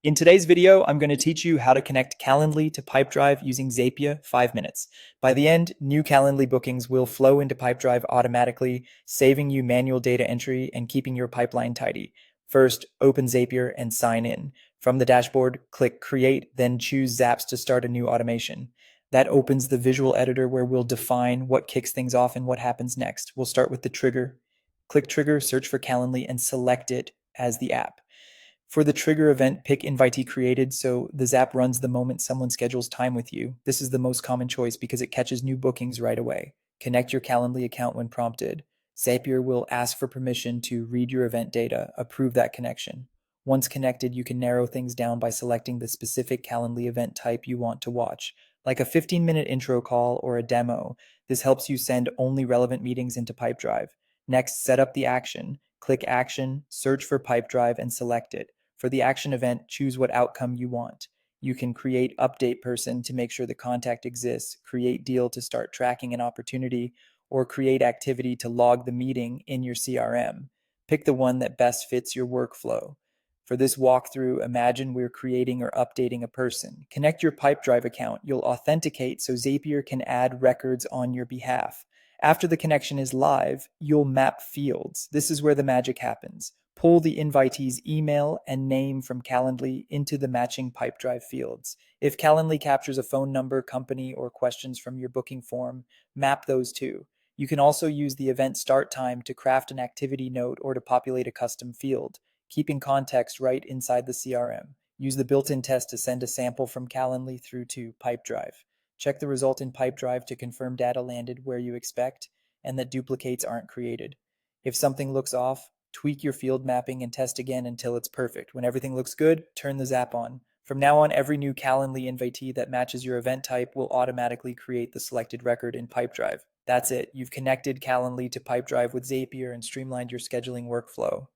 In today's video, I'm going to teach you how to connect Calendly to Pipedrive using Zapier 5 minutes. By the end, new Calendly bookings will flow into Pipedrive automatically, saving you manual data entry and keeping your pipeline tidy. First, open Zapier and sign in. From the dashboard, click Create, then choose Zaps to start a new automation. That opens the visual editor where we'll define what kicks things off and what happens next. We'll start with the trigger. Click Trigger, search for Calendly, and select it as the app. For the trigger event, pick invitee created so the Zap runs the moment someone schedules time with you. This is the most common choice because it catches new bookings right away. Connect your Calendly account when prompted. Zapier will ask for permission to read your event data. Approve that connection. Once connected, you can narrow things down by selecting the specific Calendly event type you want to watch, like a 15-minute intro call or a demo. This helps you send only relevant meetings into Pipedrive. Next, set up the action. Click Action, search for Pipedrive, and select it. For the action event, choose what outcome you want. You can create update person to make sure the contact exists, create deal to start tracking an opportunity, or create activity to log the meeting in your CRM. Pick the one that best fits your workflow. For this walkthrough, imagine we're creating or updating a person. Connect your Pipedrive account. You'll authenticate so Zapier can add records on your behalf. After the connection is live, you'll map fields. This is where the magic happens. Pull the invitee's email and name from Calendly into the matching Pipedrive fields. If Calendly captures a phone number, company, or questions from your booking form, map those too. You can also use the event start time to craft an activity note or to populate a custom field, keeping context right inside the CRM. Use the built-in test to send a sample from Calendly through to Pipedrive. Check the result in Pipedrive to confirm data landed where you expect and that duplicates aren't created. If something looks off, tweak your field mapping and test again until it's perfect. When everything looks good, turn the Zap on. From now on, every new Calendly invitee that matches your event type will automatically create the selected record in Pipedrive. That's it. You've connected Calendly to Pipedrive with Zapier and streamlined your scheduling workflow.